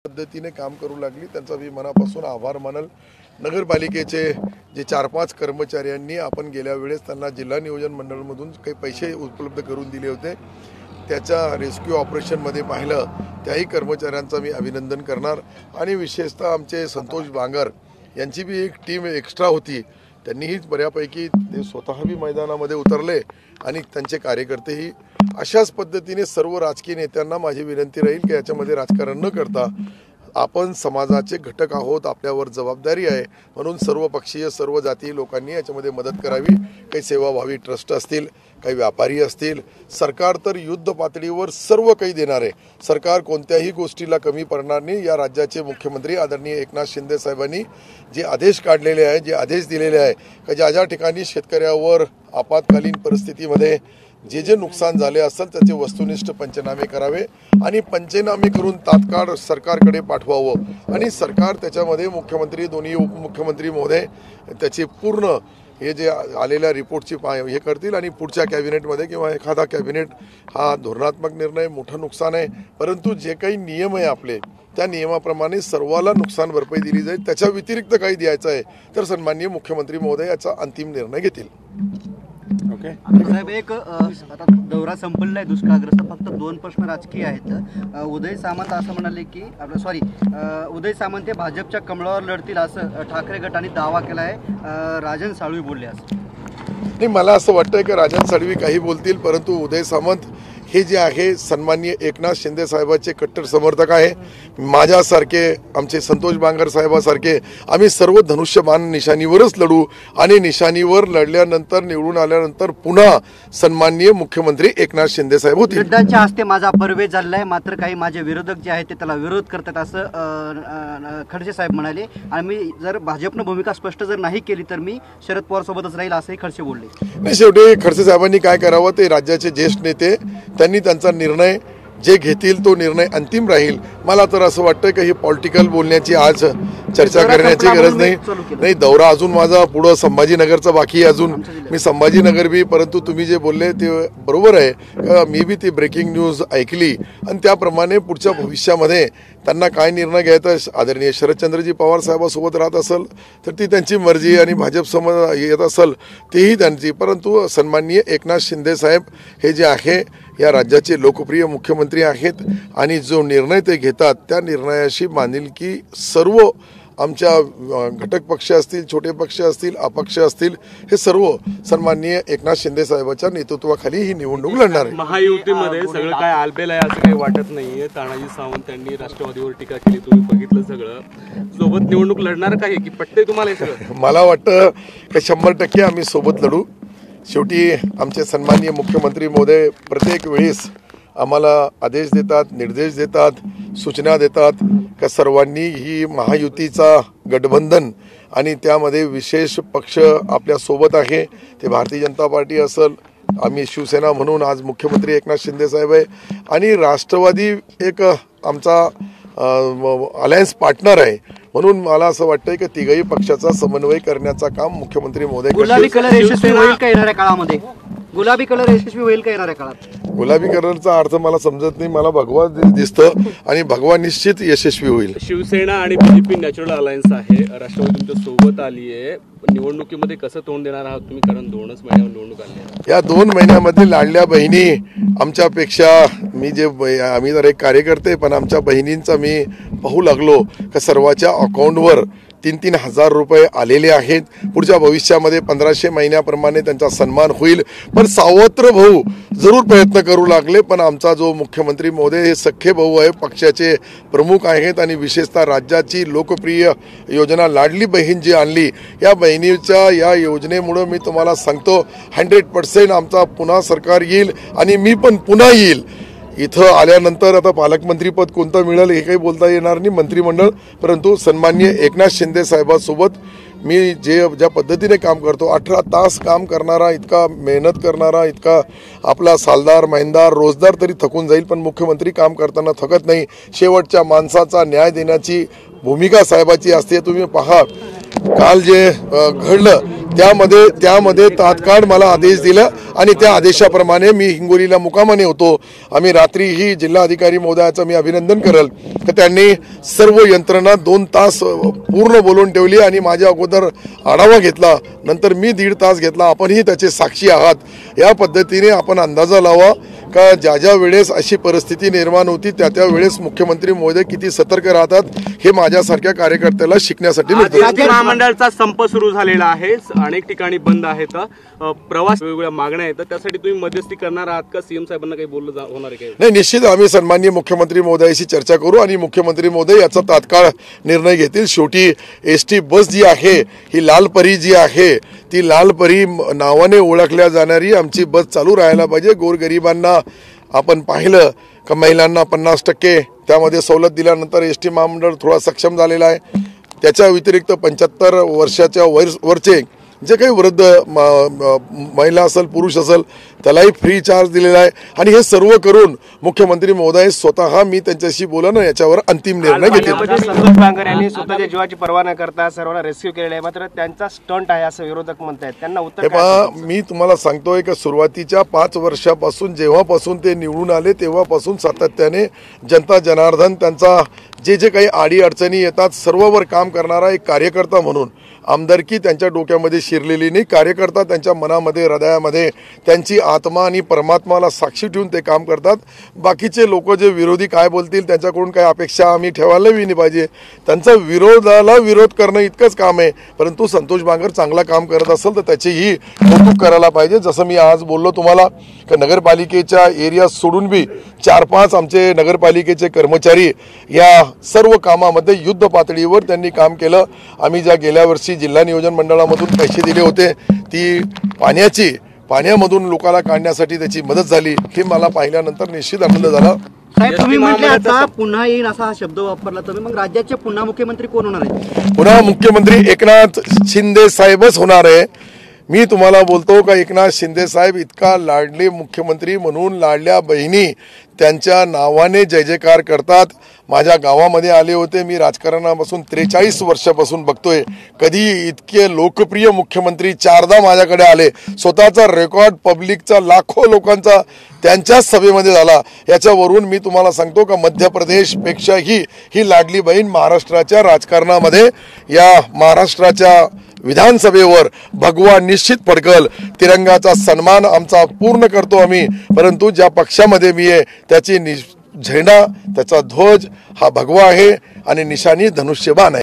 पद्धतीने काम करू लागली, त्यांचा मी मनापासून आभार मानल। नगरपालिकेचे जे 4-5 कर्मचाऱ्यांनी आपण गेल्या वेळेस त्यांना जिल्हा नियोजन मंडळमधून काही पैसे उपलब्ध करून दिले होते, त्याच्या रेस्क्यू ऑपरेशनमध्ये पाहिलं त्याही कर्मचाऱ्यांचा मी अभिनंदन करणार। आणि विशेषतः आमचे संतोष बांगर यांची भी एक टीम एक्स्ट्रा होती, त्यांनीही बऱ्यापैकी ते स्वतः भी मैदानामध्ये उतरले आणि त्यांचे कार्यकर्तेही। अशाच पद्धतीने सर्व राजकीय नेत्यांना माझी विनंती राहील की याच्यामध्ये राजकारण न करता आपण समाजाचे घटक आहोत, आपल्यावर जबाबदारी आहे, म्हणून सर्व पक्षीय सर्व जातीय लोकांनी याच्यामध्ये मदत करावी। काही सेवाभावी ट्रस्ट असतील, काही व्यापारी असतील, सरकार तर युद्ध पातळीवर सर्व काही देणार आहे, सरकार कोणत्याही गोष्टीला कमी पडणार नाही। या राज्याचे मुख्यमंत्री आदरणीय एकनाथ शिंदे साहेबांनी जे आदेश काढलेले आहे, जे आदेश दिलेले आहे की ज्या ठिकाणी शेतकऱ्यावर आपत्कालीन परिस्थितीमध्ये जे नुकसान झाले असेल त्याचे वस्तुनिष्ठ पंचनामे करावे आणि पंचनामे करून तात्काळ सरकारकडे पाठवावं आणि सरकार त्याच्यामध्ये मुख्यमंत्री दोन्ही उपमुख्यमंत्री महोदय त्याची पूर्ण हे जे आलेल्या रिपोर्टची हे करतील आणि पुढच्या कॅबिनेटमध्ये किंवा एखादा कॅबिनेट हा धोरणात्मक निर्णय मोठं नुकसान आहे, परंतु जे काही नियम आहे आपले त्या नियमाप्रमाणे सर्वाला नुकसान भरपाई दिली जाईल। त्याच्या व्यतिरिक्त काही द्यायचं आहे तर सन्माननीय मुख्यमंत्री महोदय याचा अंतिम निर्णय घेतील। ओके साहेब, एक आता दौरा संपलेला आहे दुष्काळग्रस्त, फक्त 2 प्रश्न राजकीय आहेत। उदय सामंत असं म्हणाले की उदय सामंत हे भाजपच्या कमळावर लढतील असं ठाकरे गटाने दावा केला आहे, राजन साळवी बोलले असं। नाही, मला असं वाटतं की राजन साळवी काही बोलतील, परंतु उदय सामंत हे जे आहे सन्माननीय एकनाथ शिंदे साहेबांचे कट्टर समर्थक आहे। माझ्यासारखे आमचे संतोष बांगर साहेबासारखे आम्ही सर्व धनुष्यबाण निशाणीवरच लढू आणि निशाणीवर लढल्यानंतर निवडून आल्यानंतर पुन्हा सन्माननीय मुख्यमंत्री एकनाथ शिंदे साहेब होतील। वृद्धांच्या हस्ते माझा प्रवेश झालेला आहे, मात्र काही माझे विरोधक जे आहेत ते त्याला विरोध करतात असं खडसे साहेब म्हणाले आणि मी जर भाजपनं भूमिका स्पष्ट जर नाही केली तर मी शरद पवार सोबतच राहील असंही खडसे बोलले। नाही, शेवटी खडसे साहेबांनी काय करावं, ते राज्याचे ज्येष्ठ नेते, त्यांनी त्यांचा निर्णय जे घेतील तो निर्णय अंतिम राहील। मला तर असं वाटतं की ही पॉलिटिकल बोलण्याची आज चर्चा करण्याची गरज नाही। दौरा अजून माझा पुढं संभाजीनगरचा बाकी आहे, अजून मी संभाजीनगर बी, परंतु तुम्ही जे बोलले ते बरोबर आहे, मी बी ती ब्रेकिंग न्यूज ऐकली आणि त्याप्रमाणे पुढच्या भविष्यामध्ये त्यांना काय निर्णय घ्यायचा, आदरणीय शरदचंद्रजी पवार साहेबांसोबत राहत असेल तर ती त्यांची मर्जी आणि भाजपसोबत येत असेल तेही त्यांची, परंतु सन्माननीय एकनाथ शिंदे साहेब हे जे आहे या राज्याचे लोकप्रिय मुख्यमंत्री आहेत आणि जो निर्णय ते घेतात त्या निर्णयाशी बांधिलकी सर्व आमच्या घटक पक्ष असतील, छोटे पक्ष असतील, अपक्ष असतील, हे सर्व सन्माननीय एकनाथ शिंदे साहेबांच्या नेतृत्वाखाली ही निवडणूक लढणार आहे। महायुतीमध्ये सगळं काय आलबेल आहे असं काही वाटत नाहीये। तानाजी सावंत यांनी राष्ट्रवादीवर टीका केली, तुम्ही बघितलं सगळं, सोबत निवडणूक लढणार काय की पटते तुम्हाला हे सगळं? मला वाटतं की 100% आम्ही सोबत लढू। शेवटी आमचे सन्माननीय मुख्यमंत्री महोदय प्रत्येक वेळेस आम्हाला आदेश देतात, निर्देश देतात, सूचना देतात का सर्वांनी ही महायुतीचा गठबंधन आणि त्यामध्ये विशेष पक्ष आपल्या सोबत आहे, ते भारतीय जनता पार्टी असेल, आम्ही शिवसेना म्हणून आज मुख्यमंत्री एकनाथ शिंदे साहेब आहे आणि राष्ट्रवादी एक आमचा अलायन्स पार्टनर आहे, म्हणून मला असं वाटतंय की तिघही पक्षाचा समन्वय करण्याचा काम मुख्यमंत्री महोदय करतील। गुलाबी कलर यशस्वी होईल का येणाऱ्या काळामध्ये? गुलाबी कलर यशस्वी होईल का येणाऱ्या काळात? गुलाबी कलरचा अर्थ मला समजत नाही, मला भगवा दिसतं आणि भगवा निश्चित यशस्वी होईल। शिवसेना आणि बीजेपी नॅचरल अलायन्स आहे, राष्ट्रवादी तुमच्या सोबत आली आहे, निवडणुकीमध्ये कसं तोंड देणार आहात तुम्ही, कारण 2च महिन्यावर निवडणूक आली आहे। या 2 महिन्यामध्ये लाडल्या बहिणी आमच्यापेक्षा, आम्ही तर एक कार्यकर्ते पण आमच्या बहिणींचा मी पाहू लागलो का सर्वांच्या अकाउंटवर 3-3 हजार रुपये आलेले आहेत। पुढच्या भविष्यामध्ये 1500 महिन्याप्रमाणे त्यांचा सन्मान होईल, पण सावत्र भाऊ जरूर प्रयत्न करू लागले, पण आमचा जो मुख्यमंत्री महोदय हे सख्खे भाऊ आहे, पक्षाचे प्रमुख आहेत आणि विशेषतः राज्याची लोकप्रिय योजना लाडली बहीण जी आणली, या बहिणीच्या या योजनेमुळे मी तुम्हाला सांगतो 100% आमचा पुन्हा सरकार येईल आणि मी पण पुन्हा येईल। इथं आल्यानंतर आता पालकमंत्रीपद कोणतं मिळेल हे काही बोलता येणार नाही, मंत्रिमंडळ, परंतु सन्माननीय एकनाथ शिंदे साहेबांसोबत मी ज्या पद्धतीने काम करतो, 18 तास काम करणारा, इतका मेहनत करणारा, इतका आपला सालदार महिंदार रोजदार तरी थकून जाईल, पण मुख्यमंत्री काम करताना थकत नाही। शेवटच्या माणसाचा न्याय देण्याची भूमिका साहेबाची असते। तुम्ही पहा काल जे घडलं त्यामध्ये तात्काळ मला आदेश दिला आणि त्या आदेशाप्रमाणे मी हिंगोलीला मुक्कामाने होतो. आम्ही रात्रीही जिल्हाधिकारी महोदयाचं मी अभिनंदन करेल की त्यांनी सर्व यंत्रणा 2 तास पूर्ण बोलून ठेवली आणि माझ्या अगोदर आढावा घेतला. नंतर मी 1.5 तास घेतला. आपणही त्याचे साक्षी आहात. या पद्धतीने आपण अंदाजा लावा का ज्या वेळेस अशी परिस्थिती निर्माण होती त्या वेळेस मुख्यमंत्री महोदय किती सतर्क राहतात हे माझ्यासारख्या कार्यकर्त्याला शिकण्यासाठी मिळतं. आज महामंडळाचा संप सुरू झालेला आहे, अनेक ठिकाणी बंद आहेत, प्रवास वेगवेगळ्या मागण्या आहेत, त्यासाठी तुम्ही मध्यस्थी करणार आहात का? सीएम साहेबांना काही बोललं होणार आहे? नाही, निश्चित आम्ही सन्माननीय मुख्यमंत्री महोदयाशी चर्चा करू आणि मुख्यमंत्री महोदय याचा तात्काळ निर्णय घेतील. शेवटी एसटी बस जी आहे ही लालपरी जी आहे ती लालपरी नावाने ओळखल्या जाणारी आमची बस चालू राहायला पाहिजे. गोरगरिबांना आपण पाहिलं का महिलांना 50% त्यामध्ये सवलत दिल्यानंतर एसटी महामंडळ थोडा सक्षम झालेला आहे. त्याच्या व्यतिरिक्त 75 वर्षाच्या वरचे जे काही वृद्ध महिला असेल पुरुष असेल त्यालाही फ्री चार्ज दिलेला आहे. आणि हे सर्व करून मुख्यमंत्री महोदय स्वतः मी त्यांच्याशी बोला ना याच्यावर अंतिम निर्णय घेतील. संतोष बांगर यांनी स्वतःच्या जीवाची पर्वा न करता सर्वांना रेस्क्यू केलेला आहे, मात्र त्यांचा स्टंट आहे असं विरोधक म्हणतात. त्यांना उत्तर मी तुम्हाला सांगतोय की सुरुवातीच्या 5 वर्षापासून जेव्हापासून ते निवडून आले तेव्हापासून सातत्याने जनता जनार्दन त्यांचा जे काही अडी अडचणी येतात सर्ववर काम करणारा एक कार्यकर्ता म्हणून आमदारकी त्यांच्या डोक्यामध्ये शिरलेली नाही. कार्यकर्ता त्यांच्या मनामध्ये हृदयामध्ये त्यांची आत्मा आणि परमात्माला साक्षी ठेवून ते काम करतात. बाकीचे लोक जे विरोधी काय बोलतील त्यांच्याकडून काय अपेक्षा आम्ही ठेवायला नाही पाहिजे. त्यांचा विरोधाला विरोध करणं इतकंच काम आहे. परंतु संतोष बांगर चांगला काम करत असेल तर त्याचीही कौतुक करायला पाहिजे. जसं मी आज बोललो तुम्हाला की नगरपालिकेच्या एरिया सोडून बी 4-5 आमचे नगरपालिकेचे कर्मचारी या सर्व कामामध्ये युद्ध पातळीवर त्यांनी काम केलं. आम्ही ज्या गेल्या वर्षी जिल्हा नियोजन मंडळामधून पैसे दिले होते ती पाण्यामधून लोकांना काढण्यासाठी त्याची मदत झाली. हे मला पाहिल्यानंतर निश्चित आनंद झाला. साहेब, तुम्ही म्हटले आता पुन्हा येईल असा हा शब्द वापरला तुम्ही, मग राज्याचे पुन्हा मुख्यमंत्री कोण होणार आहेत? पुन्हा मुख्यमंत्री एकनाथ शिंदे साहेबच होणार आहे. मी तुम्हाला बोलतो का एकनाथ शिंदे साहेब इतका लाडले मुख्यमंत्री म्हणून लाडल्या बहिणी त्यांच्या नावाने जय जयकार करतात. माझ्या गावामध्ये आले होते. मी राजकारणापासून 43 वर्षापासून बघतोय कधी इतके लोकप्रिय मुख्यमंत्री 4दा माझ्याकडे आले. स्वतःचा रेकॉर्ड पब्लिकचा लाखो लोकांचा त्यांच्याच सभेमध्ये झाला. याच्यावरून मी तुम्हाला सांगतो का मध्य प्रदेशपेक्षाही ही लाडली बहीण महाराष्ट्राच्या राजकारणामध्ये या महाराष्ट्राच्या विधानसभेवर भगवा निश्चित फडकल. तिरंगाचा सन्मान आमचा पूर्ण करतो आम्ही. परंतु ज्या पक्षामध्ये मी आहे त्याची झेंडा त्याचा ध्वज हा भगवा आहे आणि निशाणी धनुष्यबाण आहे.